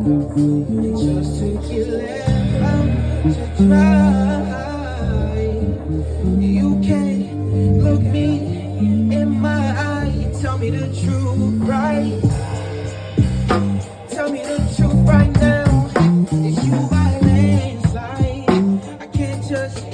Just to get left out to dry. You can't look me in my eye. Tell me the truth, right? Tell me the truth right now. It's you by landslide. I can't just